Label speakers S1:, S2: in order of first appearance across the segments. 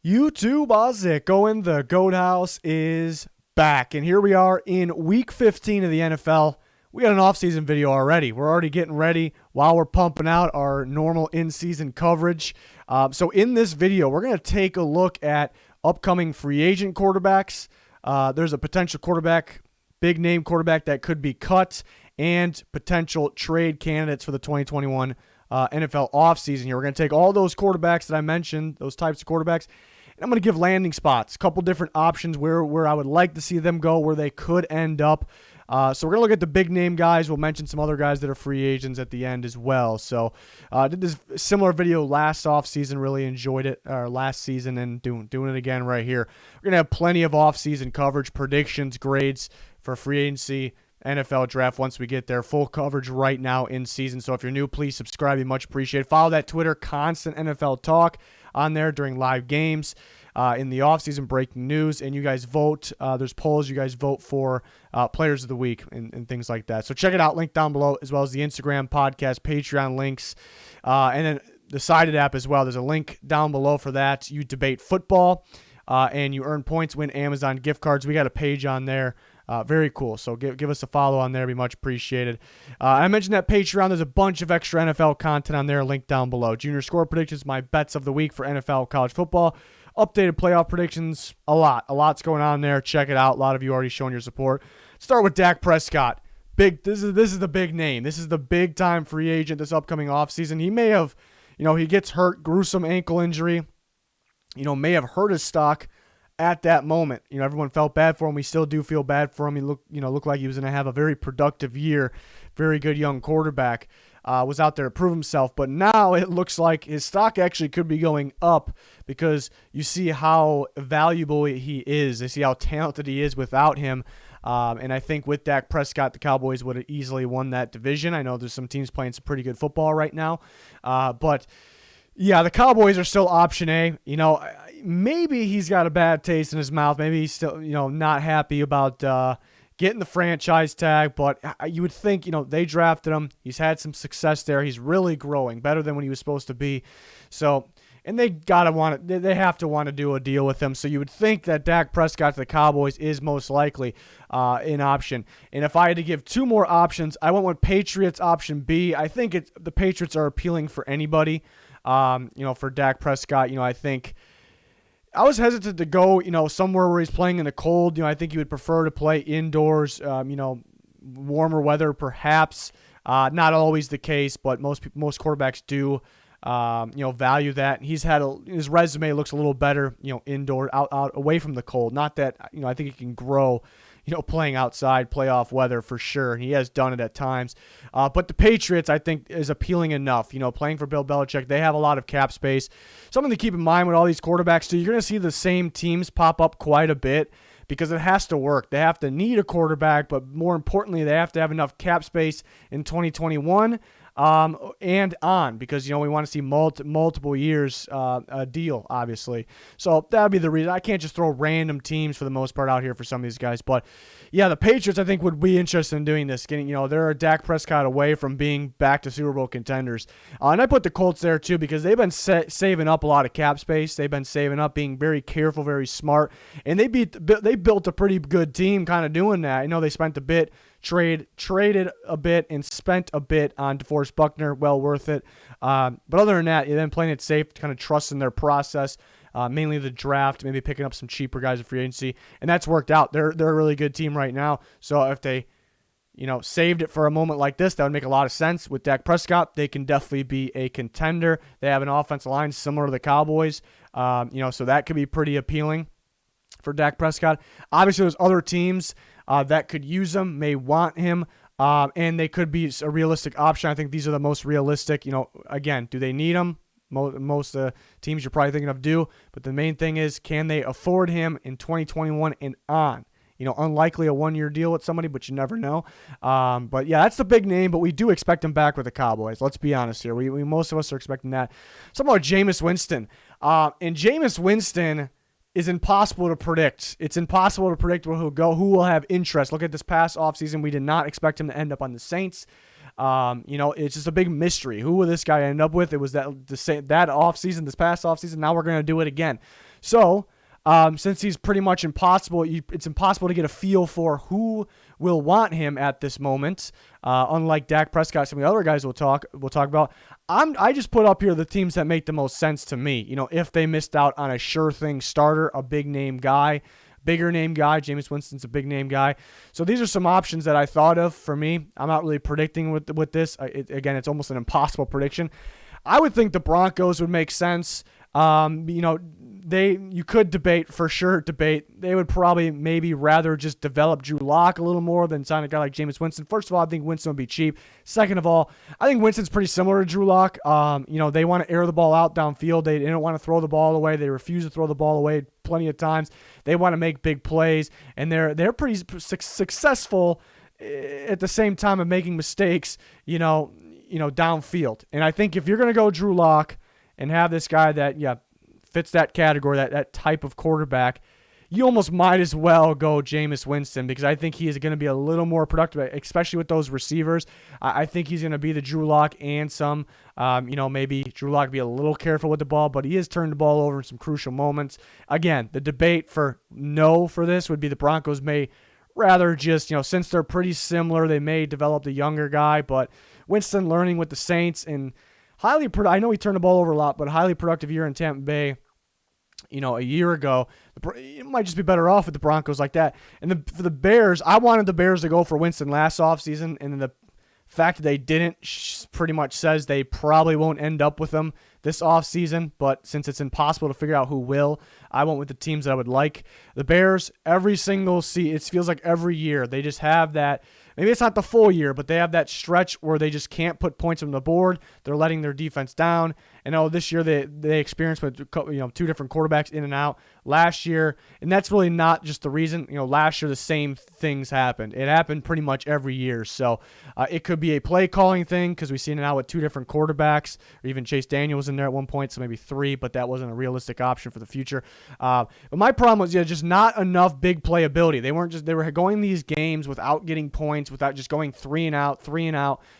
S1: YouTube, how's it going? The Goat House is back, and here we are in Week 15 of the NFL. We got an offseason video already. We're already getting ready while we're pumping out our normal in-season coverage. So in this video, we're going to take a look at upcoming free agent quarterbacks. There's a potential quarterback, big-name quarterback that could be cut, and potential trade candidates for the 2021 NFL offseason here. We're going to take all those quarterbacks that I mentioned, those types of quarterbacks, and I'm going to give landing spots, a couple different options where I would like to see them go, where they could end up. So we're going to look at the big name guys. We'll mention some other guys that are free agents at the end as well. So did this similar video last offseason, really enjoyed it, last season, and doing it again right here. We're going to have plenty of offseason coverage, predictions, grades for free agency, NFL draft once we get there. Full coverage right now in season. So if you're new, please subscribe. Be much appreciated. Follow that Twitter, constant NFL talk on there during live games, in the offseason, breaking news, and you guys vote. There's polls. You guys vote for players of the week and things like that. So check it out. Link down below, as well as the Instagram, podcast, Patreon links, and then the Sided app as well. There's a link down below for that. You debate football, and you earn points, win Amazon gift cards. We got a page on there. Very cool. So give us a follow on there. Be much appreciated. I mentioned that Patreon. There's a bunch of extra NFL content on there. Link down below. Junior score predictions, my bets of the week for NFL, college football. Updated playoff predictions. A lot's going on there. Check it out. A lot of you already showing your support. Start with Dak Prescott. This is the big name. This is the big time free agent this upcoming offseason. He may have, he gets hurt, gruesome ankle injury, may have hurt his stock at that moment. Everyone felt bad for him. We still do feel bad for him. He looked like he was going to have a very productive year. Very good young quarterback. Was out there to prove himself. But now it looks like his stock actually could be going up because you see how valuable he is. You see how talented he is without him. And I think with Dak Prescott, the Cowboys would have easily won that division. I know there's some teams playing some pretty good football right now. But yeah, the Cowboys are still option A. Maybe he's got a bad taste in his mouth. Maybe he's still, not happy about getting the franchise tag. But you would think, they drafted him. He's had some success there. He's really growing, better than when he was supposed to be. So, and they have to want to do a deal with him. So you would think that Dak Prescott to the Cowboys is most likely an option. And if I had to give two more options, I went with Patriots option B. I think the Patriots are appealing for anybody. For Dak Prescott, I think I was hesitant to go, somewhere where he's playing in the cold. I think he would prefer to play indoors, warmer weather perhaps. Not always the case, but most quarterbacks do, value that. He's had his resume looks a little better, indoor, out away from the cold. Not that, I think he can grow, playing outside, playoff weather for sure. He has done it at times. But the Patriots, I think, is appealing enough. Playing for Bill Belichick, they have a lot of cap space. Something to keep in mind with all these quarterbacks, too, you're going to see the same teams pop up quite a bit because it has to work. They have to need a quarterback, but more importantly, they have to have enough cap space in 2021 and on, because we want to see multiple years a deal, obviously. So that would be the reason. I can't just throw random teams for the most part out here for some of these guys. But yeah, the Patriots, I think, would be interested in doing this. They're a Dak Prescott away from being back to Super Bowl contenders. And I put the Colts there too because they've been saving up a lot of cap space. They've been saving up, being very careful, very smart, and they built a pretty good team kind of doing that. They spent a bit. Traded a bit and spent a bit on DeForest Buckner, well worth it. But other than that, you're then playing it safe, kind of trusting their process, mainly the draft, maybe picking up some cheaper guys in free agency, and that's worked out. They're a really good team right now. So if they, saved it for a moment like this, that would make a lot of sense. With Dak Prescott, they can definitely be a contender. They have an offensive line similar to the Cowboys, so that could be pretty appealing for Dak Prescott. Obviously, there's other teams that could use him, may want him, and they could be a realistic option. I think these are the most realistic. Again, do they need him? Most teams you're probably thinking of do, but the main thing is, can they afford him in 2021 and on? Unlikely a one-year deal with somebody, but you never know. But yeah, that's the big name, but we do expect him back with the Cowboys. Let's be honest here. We most of us are expecting that. Something about Jameis Winston. And Jameis Winston is impossible to predict. It's impossible to predict where he'll go, who will have interest. Look at this past offseason. We did not expect him to end up on the Saints. It's just a big mystery. Who will this guy end up with? It was that offseason, this past offseason. Now we're going to do it again. So since he's pretty much impossible, it's impossible to get a feel for who will want him at this moment. Unlike Dak Prescott, some of the other guys we'll talk about. I just put up here the teams that make the most sense to me. If they missed out on a sure thing starter, a bigger name guy. Jameis Winston's a big name guy. So these are some options that I thought of for me. I'm not really predicting with this. Again, it's almost an impossible prediction. I would think the Broncos would make sense. You could debate. They would probably maybe rather just develop Drew Lock a little more than sign a guy like Jameis Winston. First of all, I think Winston would be cheap. Second of all, I think Winston's pretty similar to Drew Lock. They want to air the ball out downfield. They don't want to throw the ball away. They refuse to throw the ball away plenty of times. They want to make big plays, and they're pretty successful at the same time of making mistakes, downfield. And I think if you're going to go Drew Lock and have this guy that, fits that category, that type of quarterback, you almost might as well go Jameis Winston, because I think he is going to be a little more productive, especially with those receivers. I think he's going to be the Drew Lock and some, maybe Drew Lock be a little careful with the ball, but he has turned the ball over in some crucial moments. Again, the debate for this would be the Broncos may rather just, since they're pretty similar, they may develop the younger guy, but Winston learning with the Saints and I know he turned the ball over a lot, but highly productive year in Tampa Bay, a year ago. It might just be better off with the Broncos like that. And for the Bears, I wanted the Bears to go for Winston last offseason, and the fact that they didn't pretty much says they probably won't end up with him this offseason. But since it's impossible to figure out who will, I went with the teams that I would like. The Bears, every single it feels like every year, they just have that. Maybe it's not the full year, but they have that stretch where they just can't put points on the board. They're letting their defense down. And this year they experienced with two different quarterbacks in and out last year, and that's really not just the reason. Last year the same things happened. It happened pretty much every year. So it could be a play calling thing, because we've seen it now with two different quarterbacks, or even Chase Daniel was in there at one point, so maybe three, but that wasn't a realistic option for the future. But my problem was just not enough big play ability. They were going these games without getting points, without just going three and out.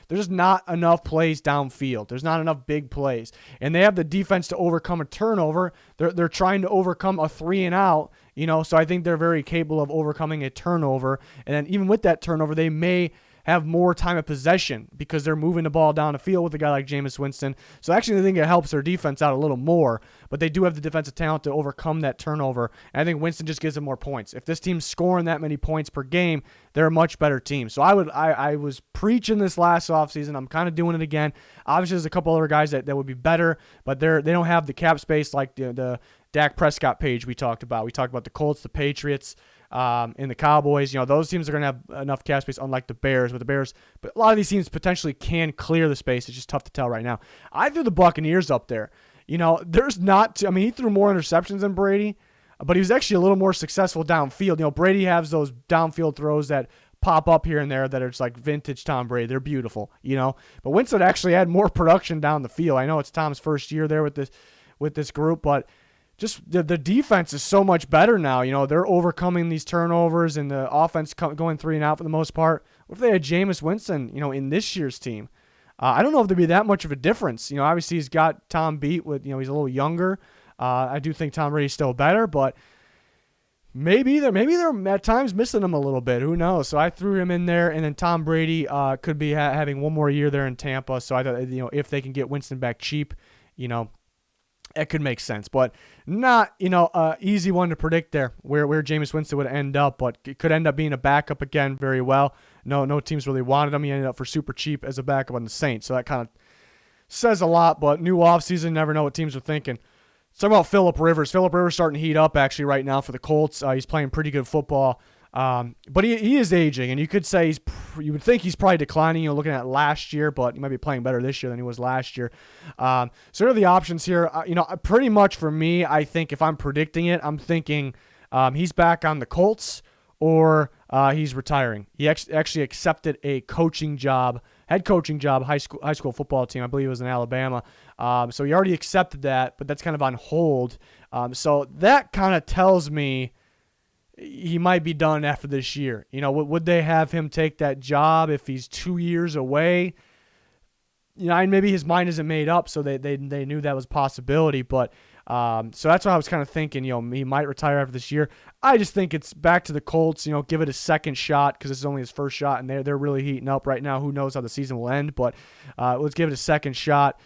S1: There's just not enough plays downfield. There's not enough big plays. And they have the defense to overcome a turnover. They're trying to overcome a 3 and out, so I think they're very capable of overcoming a turnover. And then even with that turnover, they may have more time of possession because they're moving the ball down the field with a guy like Jameis Winston. So actually I think it helps their defense out a little more, but they do have the defensive talent to overcome that turnover. And I think Winston just gives them more points. If this team's scoring that many points per game, they're a much better team. So I was preaching this last offseason. I'm kind of doing it again. Obviously there's a couple other guys that would be better, but they don't have the cap space like the Dak Prescott page we talked about. We talked about the Colts, the Patriots, and the Cowboys. Those teams are going to have enough cap space, unlike the Bears. But a lot of these teams potentially can clear the space. It's just tough to tell right now. I threw the Buccaneers up there. There's not. He threw more interceptions than Brady, but he was actually a little more successful downfield. Brady has those downfield throws that pop up here and there that are just like vintage Tom Brady. They're beautiful, But Winston actually had more production down the field. I know it's Tom's first year there with this group, but just the defense is so much better now. They're overcoming these turnovers, and the offense going 3 and out for the most part. What if they had Jameis Winston, in this year's team? I don't know if there'd be that much of a difference. Obviously he's got Tom beat with, he's a little younger. I do think Tom Brady's still better, but maybe they're at times missing him a little bit. Who knows? So I threw him in there, and then Tom Brady could be having one more year there in Tampa. So I thought, if they can get Winston back cheap, it could make sense, but not, easy one to predict there where Jameis Winston would end up, but it could end up being a backup again very well. No teams really wanted him. He ended up for super cheap as a backup on the Saints, so that kind of says a lot, but new offseason, never know what teams are thinking. Let's talk about Phillip Rivers. Phillip Rivers starting to heat up actually right now for the Colts. He's playing pretty good football. But he is aging, and you could say you would think he's probably declining, looking at last year, but he might be playing better this year than he was last year. So what are the options here? Pretty much for me, I think if I'm predicting it, I'm thinking he's back on the Colts or he's retiring. He actually accepted a head coaching job, high school football team. I believe it was in Alabama. So he already accepted that, but that's kind of on hold. So that kind of tells me he might be done after this year. Would they have him take that job if he's 2 years away? And maybe his mind isn't made up, so they knew that was a possibility. But So that's what I was kind of thinking. He might retire after this year. I just think it's back to the Colts. Give it a second shot because this is only his first shot, and they're really heating up right now. Who knows how the season will end? But let's give it a second shot.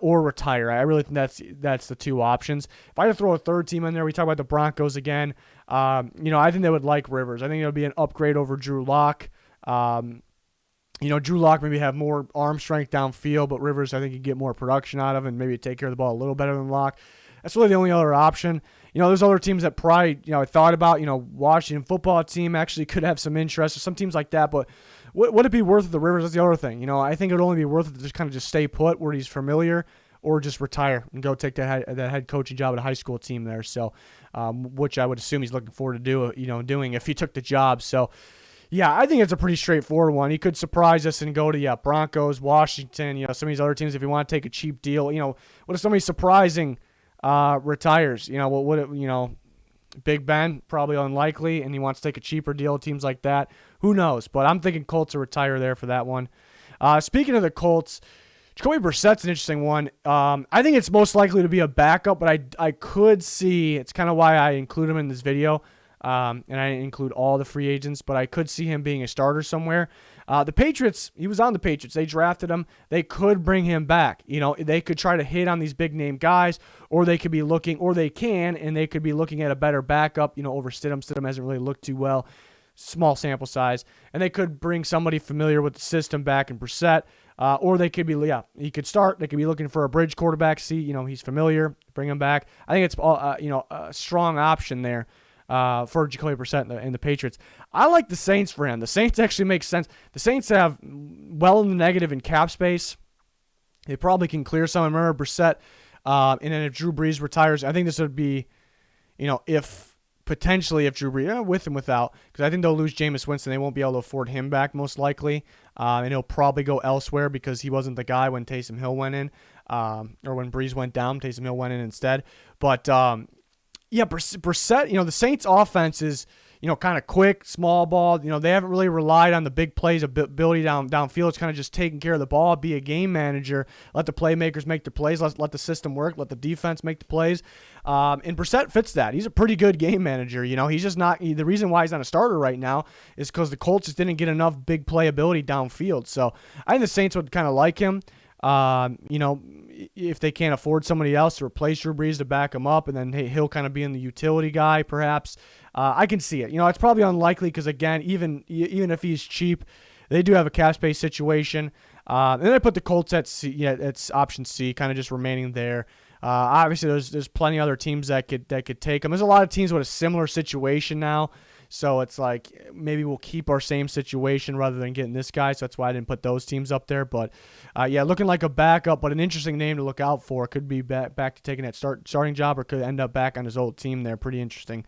S1: Or retire. I really think that's the two options. If I had to throw a third team in there, we talk about the Broncos again. I think they would like Rivers. I think it would be an upgrade over Drew Lock. Drew Lock maybe have more arm strength downfield, but Rivers I think you get more production out of and maybe take care of the ball a little better than Lock. That's really the only other option. There's other teams that probably, I thought about, Washington football team actually could have some interest or some teams like that, but would it be worth it, the Rivers? That's the other thing. I think it would only be worth it to just kind of just stay put where he's familiar or just retire and go take that head coaching job at a high school team there. So, which I would assume he's looking forward to doing if he took the job. So, yeah, I think it's a pretty straightforward one. He could surprise us and go to Broncos, Washington, some of these other teams if you want to take a cheap deal. What if somebody surprising retires? Big Ben, probably unlikely, and he wants to take a cheaper deal, teams like that. Who knows? But I'm thinking Colts will retire there for that one. Speaking of the Colts, Jacoby Brissett's an interesting one. I think it's most likely to be a backup, but I could see, it's kind of why I include him in this video, and I didn't include all the free agents, but I could see him being a starter somewhere. The Patriots, he was on the Patriots. They drafted him. They could bring him back. They could try to hit on these big-name guys, or they could be looking, or they can, and they could be looking at a better backup, over Stidham. Stidham hasn't really looked too well. Small sample size. And they could bring somebody familiar with the system back in Brissett, or they could be, he could start. They could be looking for a bridge quarterback. See, he's familiar. Bring him back. I think it's, a strong option there. For Jacoby Brissett and the Patriots. I like the Saints for him. The Saints actually make sense. The Saints have well in the negative in cap space. They probably can clear some. I remember Brissett, and then if Drew Brees retires, I think this would be, if Drew Brees, with and without, because I think they'll lose Jameis Winston. They won't be able to afford him back most likely, and he'll probably go elsewhere because he wasn't the guy when Taysom Hill went in, or when Brees went down, Taysom Hill went in instead. But Brissett, the Saints offense is, kind of quick, small ball. They haven't really relied on the big plays, ability downfield. It's kind of just taking care of the ball, be a game manager, let the playmakers make the plays, let the system work, let the defense make the plays. And Brissett fits that. He's a pretty good game manager. He's just not, the reason why he's not a starter right now is because the Colts just didn't get enough big play ability downfield. So I think the Saints would kind of like him. If they can't afford somebody else to replace Drew Brees to back him up, and then he'll kind of be in the utility guy, perhaps. I can see it. It's probably unlikely because, again, even if he's cheap, they do have a cap space situation. And then I put the Colts at C, it's option C, kind of just remaining there. Obviously, there's plenty of other teams that could take him. There's a lot of teams with a similar situation now. So it's like maybe we'll keep our same situation rather than getting this guy. So that's why I didn't put those teams up there. But, looking like a backup, but an interesting name to look out for. Could be back to taking that starting job or could end up back on his old team there. Pretty interesting.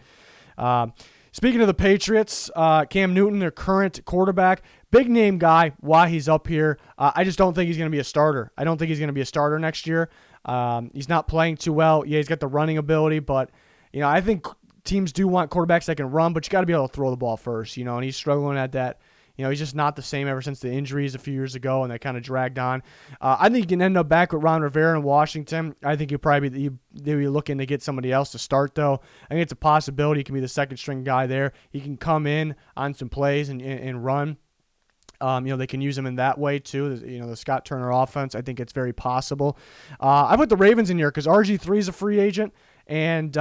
S1: Speaking of the Patriots, Cam Newton, their current quarterback, big name guy, why he's up here. I just don't think he's going to be a starter. I don't think he's going to be a starter next year. He's not playing too well. Yeah, he's got the running ability, but, I think teams do want quarterbacks that can run, but you got to be able to throw the ball first, and he's struggling at that. He's just not the same ever since the injuries a few years ago, and they kind of dragged on. I think he can end up back with Ron Rivera in Washington. I think they'll be looking to get somebody else to start, though. I think it's a possibility he can be the second-string guy there. He can come in on some plays and run. They can use him in that way, too. The Scott Turner offense, I think it's very possible. I put the Ravens in here because RG3 is a free agent, and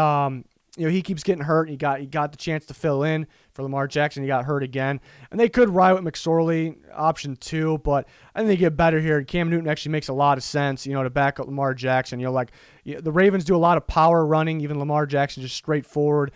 S1: he keeps getting hurt. He got the chance to fill in for Lamar Jackson. He got hurt again. And they could ride with McSorley, option 2, but I think they get better here. Cam Newton actually makes a lot of sense, to back up Lamar Jackson. The Ravens do a lot of power running. Even Lamar Jackson just straightforward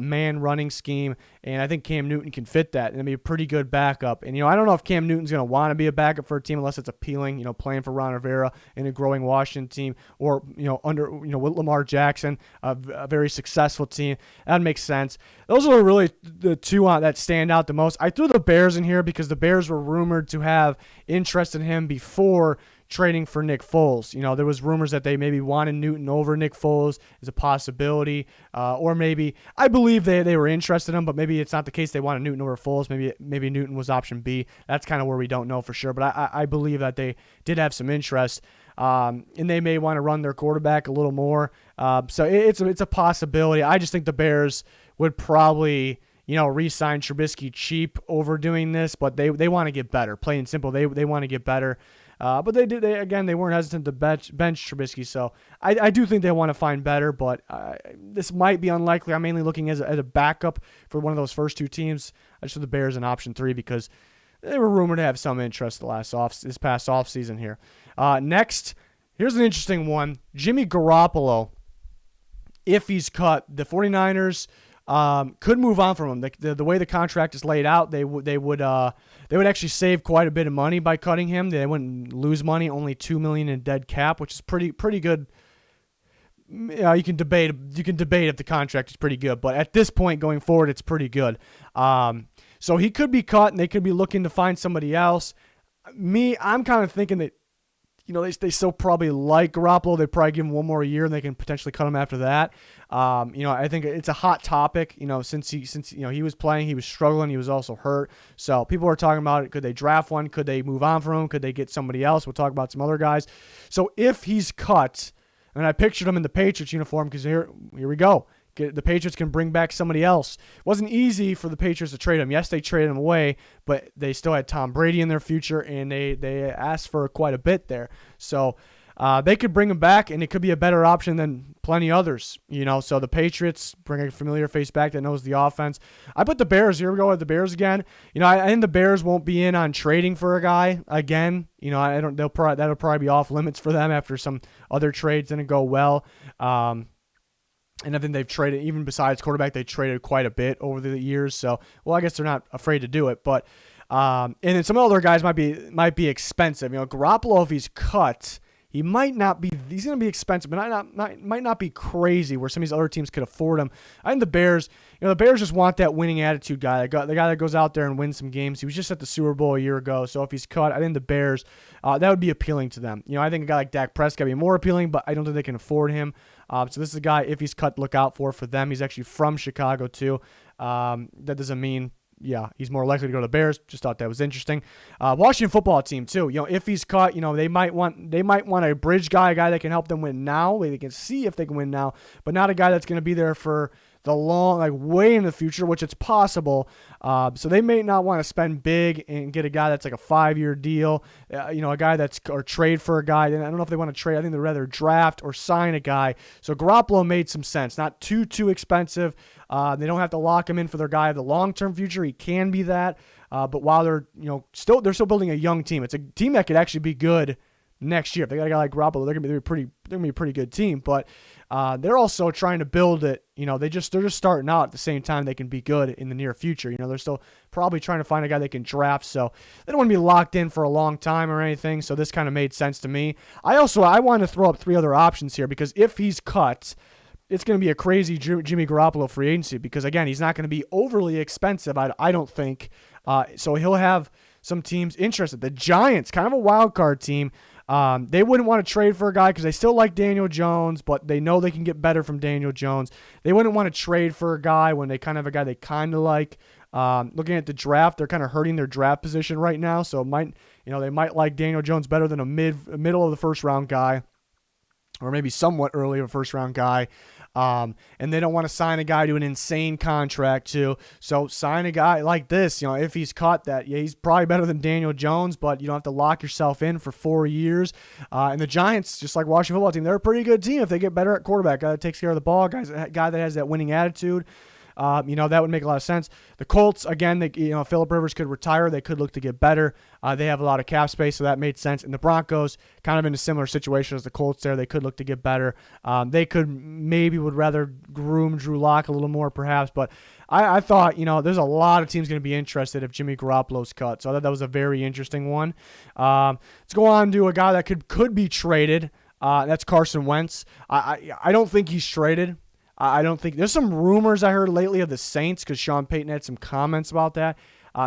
S1: man running scheme, and I think Cam Newton can fit that and be a pretty good backup. And I don't know if Cam Newton's going to want to be a backup for a team unless it's appealing, playing for Ron Rivera in a growing Washington team, or with Lamar Jackson, a very successful team. That makes sense. Those are really the two that stand out the most. I threw the Bears in here because the Bears were rumored to have interest in him before trading for Nick Foles. There was rumors that they maybe wanted Newton over Nick Foles is a possibility, or maybe I believe they were interested in him, but maybe it's not the case. They wanted Newton over Foles. Maybe Newton was option B. That's kind of where we don't know for sure, but I believe that they did have some interest. and they may want to run their quarterback a little more. So it's a possibility. I just think the Bears would probably, re-sign Trubisky cheap over doing this, but they want to get better. Plain and simple, they want to get better. But they weren't hesitant to bench Trubisky, so I do think they want to find better, but this might be unlikely. I'm mainly looking as a backup for one of those first two teams. I just put the Bears in option 3 because they were rumored to have some interest this past offseason here. Next, here's an interesting one. Jimmy Garoppolo, if he's cut, the 49ers could move on from him. The way the contract is laid out, they would actually save quite a bit of money by cutting him. They wouldn't lose money, only $2 million in dead cap, which is pretty good. You can debate if the contract is pretty good, but at this point going forward, it's pretty good. So he could be cut, and they could be looking to find somebody else. I'm kind of thinking that, they still probably like Garoppolo. They probably give him one more year, and they can potentially cut him after that. I think it's a hot topic. Since he was playing, he was struggling. He was also hurt. So people are talking about it. Could they draft one? Could they move on from him? Could they get somebody else? We'll talk about some other guys. So if he's cut, and I pictured him in the Patriots uniform because here we go. The Patriots can bring back somebody else. It wasn't easy for the Patriots to trade him. Yes, they traded him away, but they still had Tom Brady in their future, and they asked for quite a bit there. So they could bring him back, and it could be a better option than plenty others. So the Patriots bring a familiar face back that knows the offense. I put the Bears. Here we go with the Bears again. I think the Bears won't be in on trading for a guy again. That'll probably be off limits for them after some other trades didn't go well. And I think they've traded, even besides quarterback, they traded quite a bit over the years. So, I guess they're not afraid to do it. But and then some other guys might be expensive. Garoppolo, if he's cut, he might not be. He's going to be expensive, but might not be crazy where some of these other teams could afford him. I think the Bears, the Bears just want that winning attitude guy. The guy that goes out there and wins some games. He was just at the Super Bowl a year ago. So if he's cut, I think the Bears, that would be appealing to them. I think a guy like Dak Prescott would be more appealing, but I don't think they can afford him. So this is a guy, if he's cut, look out for them. He's actually from Chicago too. That doesn't mean, he's more likely to go to the Bears. Just thought that was interesting. Washington football team too. If he's cut, they might want a bridge guy, a guy that can help them win now. They can see if they can win now, but not a guy that's going to be there for the long, way in the future, which it's possible. So they may not want to spend big and get a guy that's like a 5-year deal, a guy or trade for a guy. I don't know if they want to trade. I think they'd rather draft or sign a guy. So Garoppolo made some sense. Not too expensive. They don't have to lock him in for their guy of the long-term future. He can be that. But while they're, still building a young team. It's a team that could actually be good next year. If they got a guy like Garoppolo, they're gonna be a pretty good team. But they're also trying to build it. They're just starting out at the same time they can be good in the near future. They're still probably trying to find a guy they can draft. So they don't want to be locked in for a long time or anything. So this kind of made sense to me. I want to throw up 3 other options here because if he's cut, it's going to be a crazy Jimmy Garoppolo free agency because again, he's not going to be overly expensive. I don't think. So he'll have some teams interested. The Giants, kind of a wild card team. They wouldn't want to trade for a guy because they still like Daniel Jones, but they know they can get better from Daniel Jones. They wouldn't want to trade for a guy when they kind of have a guy they kind of like. Looking at the draft, they're kind of hurting their draft position right now, so they might like Daniel Jones better than a middle of the first round guy, or maybe somewhat early of a first round guy. And they don't want to sign a guy to an insane contract too. So sign a guy like this, if he's caught that, he's probably better than Daniel Jones, but you don't have to lock yourself in for 4 years. And the Giants, just like Washington football team, they're a pretty good team if they get better at quarterback. Guy that takes care of the ball, guy that has that winning attitude. That would make a lot of sense. The Colts, again, Phillip Rivers could retire. They could look to get better. They have a lot of cap space, so that made sense. And the Broncos, kind of in a similar situation as the Colts there. They could look to get better. They would rather groom Drew Lock a little more, perhaps. But I thought, there's a lot of teams going to be interested if Jimmy Garoppolo's cut. So I thought that was a very interesting one. Let's go on to a guy that could be traded. That's Carson Wentz. I don't think he's traded. I don't think there's some rumors I heard lately of the Saints because Sean Payton had some comments about that.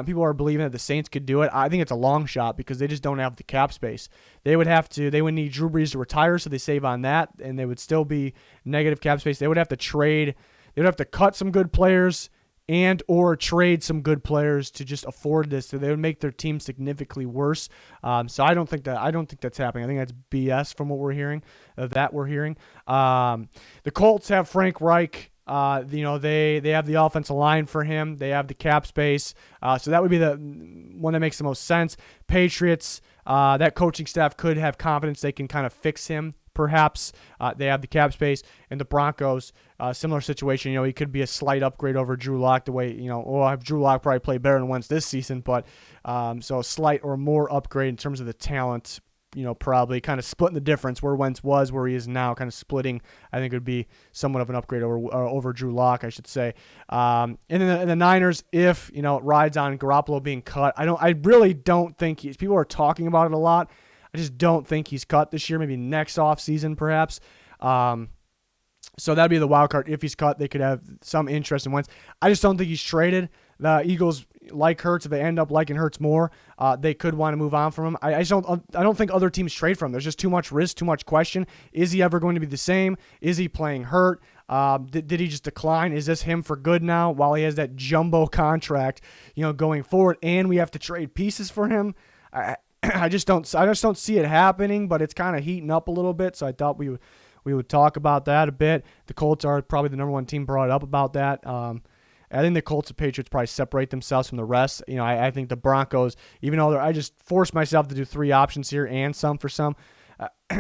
S1: People are believing that the Saints could do it. I think it's a long shot because they just don't have the cap space. They would need Drew Brees to retire, so they save on that, and they would still be negative cap space. They would have to trade. They would have to cut some good players and or trade some good players to just afford this, so they would make their team significantly worse. So I don't think that's happening. I think that's BS from what we're hearing. The Colts have Frank Reich. They have the offensive line for him. They have the cap space. So that would be the one that makes the most sense. Patriots, that coaching staff could have confidence they can kind of fix him. Perhaps they have the cap space. And the Broncos, similar situation. He could be a slight upgrade over Drew Lock. The way Drew Lock probably played better than Wentz this season, but so a slight or more upgrade in terms of the talent. Probably kind of splitting the difference where Wentz was, where he is now, kind of splitting. I think it would be somewhat of an upgrade over Drew Lock, I should say. And then the Niners, if it rides on Garoppolo being cut, I really don't think people are talking about it a lot. I just don't think he's cut this year. Maybe next offseason, perhaps. So that'd be the wild card. If he's cut, they could have some interest in Wentz. I just don't think he's traded. The Eagles like Hurts. If they end up liking Hurts more, they could want to move on from him. I don't think other teams trade from him. There's just too much risk, too much question. Is he ever going to be the same? Is he playing hurt? Did he just decline? Is this him for good now while he has that jumbo contract, going forward, and we have to trade pieces for him? I just don't see it happening, but it's kind of heating up a little bit. So I thought we would talk about that a bit. The Colts are probably the number one team brought up about that. I think the Colts and Patriots probably separate themselves from the rest. I think the Broncos, even though I just forced myself to do 3 options here and some for some,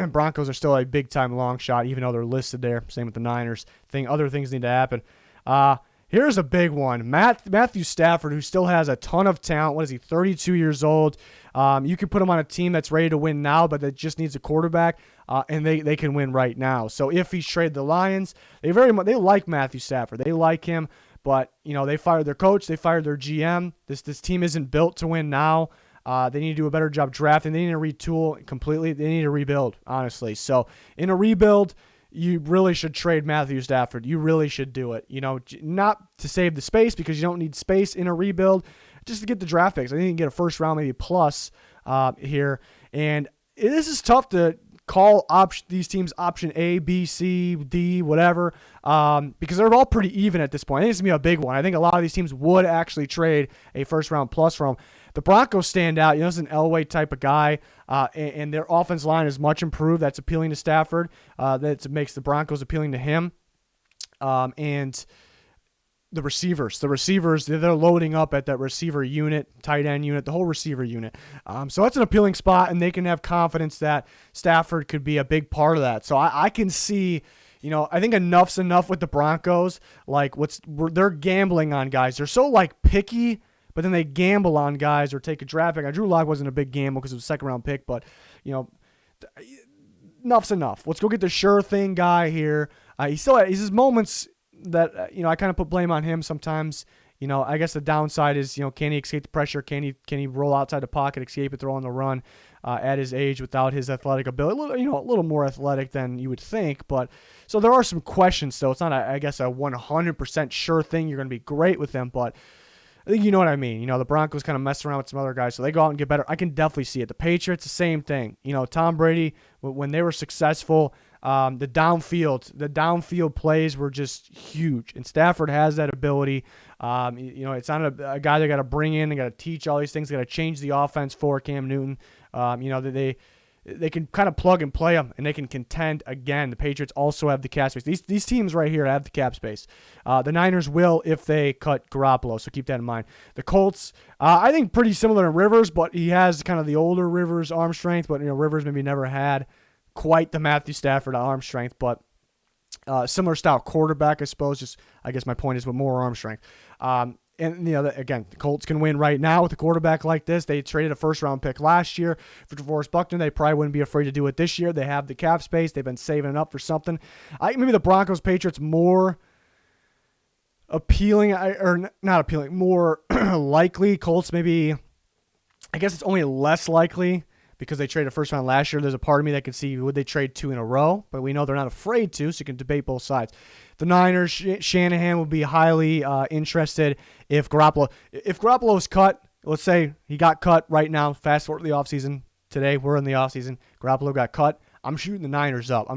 S1: Broncos are still a big-time long shot, even though they're listed there. Same with the Niners. Other things need to happen. Here's a big one. Matthew Stafford, who still has a ton of talent. What is he, 32 years old? You can put him on a team that's ready to win now, but that just needs a quarterback, and they can win right now. So if he's traded the Lions, they like Matthew Stafford. They like him. But, they fired their coach. They fired their GM. This team isn't built to win now. They need to do a better job drafting. They need to retool completely. They need to rebuild, honestly. So in a rebuild, you really should trade Matthew Stafford. You really should do it. Not to save the space, because you don't need space in a rebuild, just to get the draft picks. I think you can get a first round, maybe plus here. And this is tough to call these teams option A, B, C, D, whatever, because they're all pretty even at this point. I think it's going to be a big one. I think a lot of these teams would actually trade a first-round plus from them. The Broncos stand out. This is an Elway type of guy, and their offense line is much improved. That's appealing to Stafford. That makes the Broncos appealing to him. And the receivers, they're loading up at that receiver unit, tight end unit, the whole receiver unit. So that's an appealing spot, and they can have confidence that Stafford could be a big part of that. So I can see, I think enough's enough with the Broncos. They're gambling on guys. They're so picky, but then they gamble on guys or take a draft pick. Drew Lock wasn't a big gamble because it was a second-round pick, but enough's enough. Let's go get the sure thing guy here. He's his moments that I kind of put blame on him sometimes. I guess the downside is can he escape the pressure? Can he roll outside the pocket, escape it, throw on the run at his age without his athletic ability? A little more athletic than you would think, but so there are some questions. So it's not a 100% sure thing you're going to be great with them, but I think you know what I mean. The Broncos kind of mess around with some other guys, so they go out and get better. I can definitely see it. The Patriots, the same thing. Tom Brady, when they were successful, the downfield plays were just huge, and Stafford has that ability. It's not a guy they got to bring in. They got to teach all these things. They got to change the offense for Cam Newton. They can kind of plug and play them, and they can contend again. The Patriots also have the cap space. These teams right here have the cap space. The Niners will if they cut Garoppolo, so keep that in mind. The Colts, I think pretty similar to Rivers, but he has kind of the older Rivers arm strength, but Rivers maybe never had quite the Matthew Stafford arm strength, but similar style quarterback, I suppose. I guess my point is with more arm strength. And, again, the Colts can win right now with a quarterback like this. They traded a first-round pick last year for DeForest Buckner. They probably wouldn't be afraid to do it this year. They have the cap space. They've been saving it up for something. I think maybe the Broncos, Patriots more appealing, or not appealing, more likely. Colts maybe, I guess it's only less likely because they traded a first round last year. There's a part of me that could see, would they trade 2 in a row? But we know they're not afraid to, so you can debate both sides. The Niners, Shanahan would be highly interested if Garoppolo is cut. Let's say he got cut right now. Fast forward to the offseason. Today, we're in the offseason. Garoppolo got cut. I'm shooting the Niners up.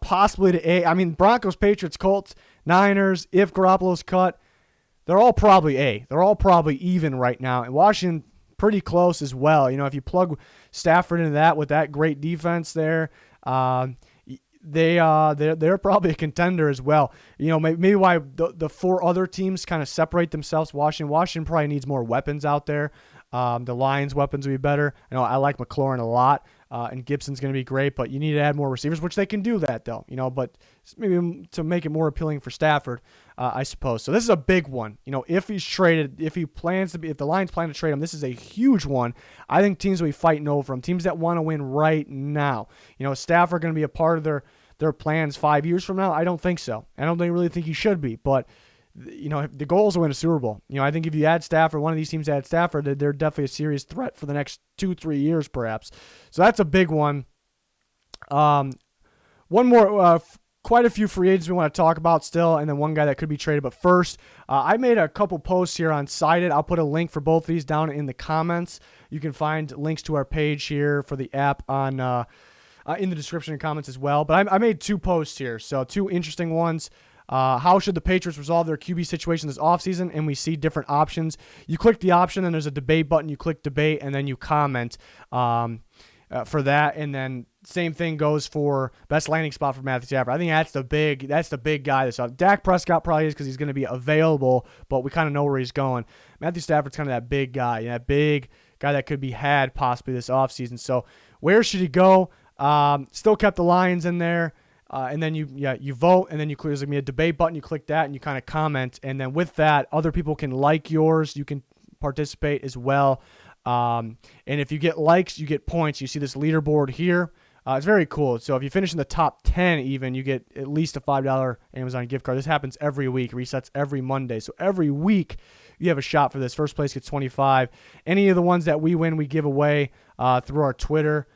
S1: Possibly to 8. Broncos, Patriots, Colts, Niners, if Garoppolo's cut, they're all probably A. They're all probably even right now. And Washington, pretty close as well. If you plug Stafford into that with that great defense there, they're probably a contender as well. Maybe why the four other teams kind of separate themselves. Washington probably needs more weapons out there. The Lions' weapons would be better. I like McLaurin a lot, and Gibson's going to be great, but you need to add more receivers, which they can do that though. But maybe to make it more appealing for Stafford, I suppose. So this is a big one. If he's traded, if the Lions plan to trade him, this is a huge one. I think teams will be fighting over him. Teams that want to win right now. Is Stafford going to be a part of their plans 5 years from now? I don't think so. I don't really think he should be, but the goal is to win a Super Bowl. I think if you add Stafford, one of these teams add Stafford, they're definitely a serious threat for the next 2-3 years, perhaps. So that's a big one. One more, quite a few free agents we want to talk about still, and then one guy that could be traded. But first, I made a couple posts here on Sided. I'll put a link for both of these down in the comments. You can find links to our page here for the app on in the description and comments as well. But I made 2 posts here, so 2 interesting ones. How should the Patriots resolve their QB situation this offseason? And we see different options. You click the option, then there's a debate button. You click debate, and then you comment for that. And then same thing goes for best landing spot for Matthew Stafford. I think that's the big guy this off. Dak Prescott probably is because he's going to be available, but we kind of know where he's going. Matthew Stafford's kind of that big guy, that big guy that could be had possibly this offseason. So where should he go? Still kept the Lions in there. And then you vote, and then there's going to be a debate button. You click that, and you kind of comment. And then with that, other people can like yours. You can participate as well. And if you get likes, you get points. You see this leaderboard here. It's very cool. So if you finish in the top 10 even, you get at least a $5 Amazon gift card. This happens every week. Resets every Monday. So every week you have a shot for this. First place gets $25. Any of the ones that we win, we give away through our Twitter.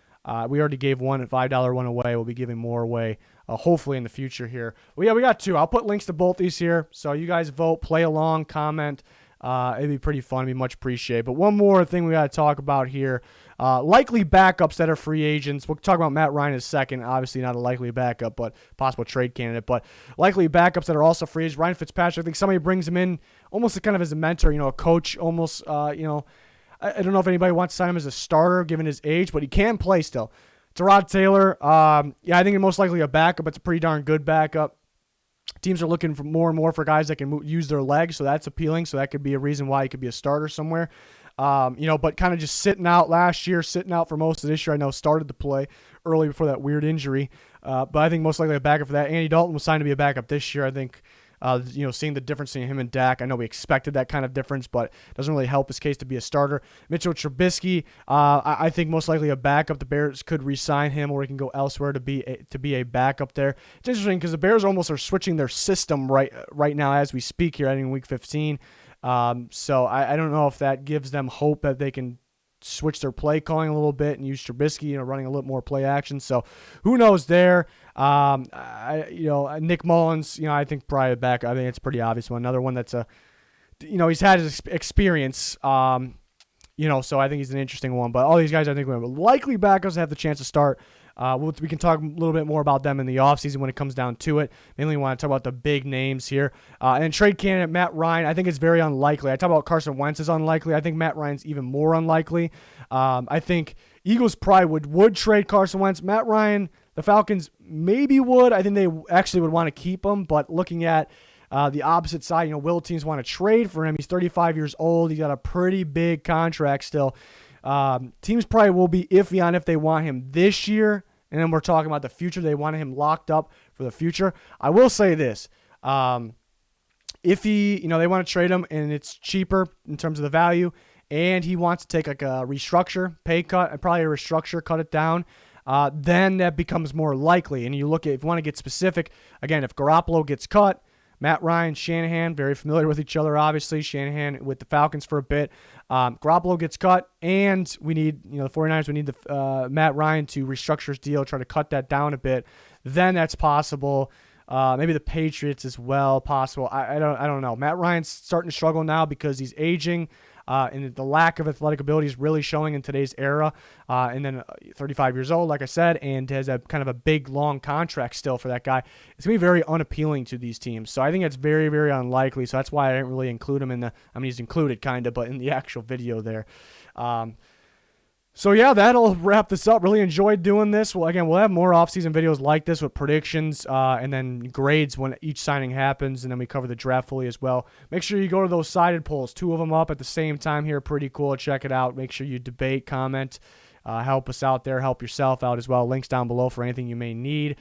S1: We already gave one, a $5 one away. We'll be giving more away hopefully in the future here. Well, yeah, we got 2. I'll put links to both these here. So you guys vote, play along, comment. It'd be pretty fun. It'd be much appreciated. But one more thing we got to talk about here. Likely backups that are free agents. We'll talk about Matt Ryan in a second. Obviously not a likely backup, but possible trade candidate. But likely backups that are also free agents. Ryan Fitzpatrick, I think somebody brings him in almost kind of as a mentor, a coach almost, I don't know if anybody wants to sign him as a starter given his age, but he can play still. Tyrod Taylor, I think most likely a backup. It's a pretty darn good backup. Teams are looking for more and more for guys that can use their legs, so that's appealing. So that could be a reason why he could be a starter somewhere. But kind of just sitting out last year, sitting out for most of this year. I know started to play early before that weird injury, but I think most likely a backup for that. Andy Dalton was signed to be a backup this year. I think. Seeing the difference in him and Dak, I know we expected that kind of difference, but it doesn't really help his case to be a starter. Mitchell Trubisky, I think most likely a backup. The Bears could re-sign him, or he can go elsewhere to be a backup there. It's interesting because the Bears almost are switching their system right now as we speak here, ending Week 15. So I don't know if that gives them hope that they can switch their play calling a little bit and use Trubisky, running a little more play action. So who knows there? Nick Mullins, I think probably a back. I think it's a pretty obvious one. Another one that's he's had his experience. So I think he's an interesting one. But all these guys, I think, will likely backups have the chance to start. We can talk a little bit more about them in the offseason when it comes down to it. Mainly want to talk about the big names here. And trade candidate Matt Ryan, I think it's very unlikely. I talk about Carson Wentz is unlikely. I think Matt Ryan's even more unlikely. I think Eagles probably would trade Carson Wentz. Matt Ryan, the Falcons maybe would. I think they actually would want to keep him. But looking at the opposite side, will teams want to trade for him? He's 35 years old. He's got a pretty big contract still. Teams probably will be iffy on if they want him this year, and then we're talking about the future. They want him locked up for the future. I will say this. If they want to trade him and it's cheaper in terms of the value, and he wants to take like a restructure, pay cut, and probably a restructure, cut it down, then that becomes more likely. And you look at, if you want to get specific, again, if Garoppolo gets cut, Matt Ryan, Shanahan, very familiar with each other, obviously. Shanahan with the Falcons for a bit. Garoppolo gets cut, and we need, the 49ers, we need the Matt Ryan to restructure his deal, try to cut that down a bit. Then that's possible. Maybe the Patriots as well, possible. I don't know. Matt Ryan's starting to struggle now because he's aging. and the lack of athletic ability is really showing in today's era. And then 35 years old, like I said, and has a kind of a big, long contract still for that guy. It's going to be very unappealing to these teams. So I think it's very, very unlikely. So that's why I didn't really include him in the, I mean, he's included kind of, but in the actual video there. So yeah, that'll wrap this up. Really enjoyed doing this. Well, again, we'll have more offseason videos like this with predictions and then grades when each signing happens, and then we cover the draft fully as well. Make sure you go to those sided polls. 2 of them up at the same time here. Pretty cool. Check it out. Make sure you debate, comment. Help us out there. Help yourself out as well. Links down below for anything you may need.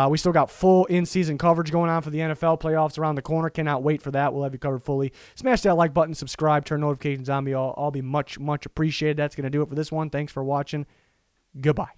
S1: We still got full in-season coverage going on for the NFL playoffs around the corner. Cannot wait for that. We'll have you covered fully. Smash that like button, subscribe, turn notifications on. All be much, much appreciated. That's going to do it for this one. Thanks for watching. Goodbye.